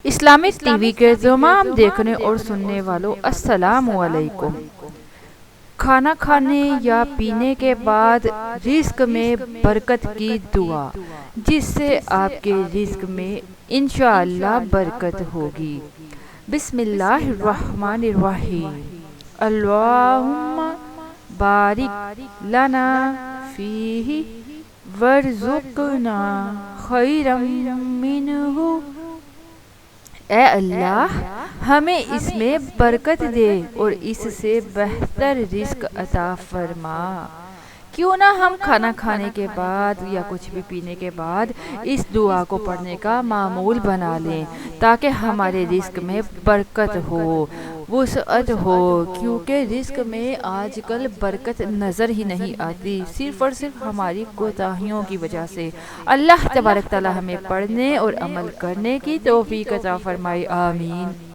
Islamic T V کے تمام دیکھنے اور سننے والوں السلام علیکم۔ کھانا کھانے یا پینے کے بعد رزق میں برکت کی دعا، جس سے آپ کے رزق میں انشاءاللہ برکت ہوگی۔ بسم اللہ الرحمن الرحیم۔ اللہم بارک لنا فیہ وارزقنا خیرا منہ۔ اے اللہ، ہمیں اس میں برکت دے اور اس سے بہتر رزق عطا فرما۔ کیوں نہ ہم کھانا کھانے کے بعد یا کچھ بھی پینے کے بعد اس دعا کو پڑھنے کا معمول بنا لیں، تاکہ ہمارے رزق میں برکت ہو، وسعت ہو، کیونکہ رزق میں آج کل برکت نظر ہی نہیں آتی، صرف اور صرف ہماری کوتاہیوں کی وجہ سے۔ اللہ تبارک تعالی ہمیں پڑھنے اور عمل کرنے کی توفیق عطا فرمائے، آمین۔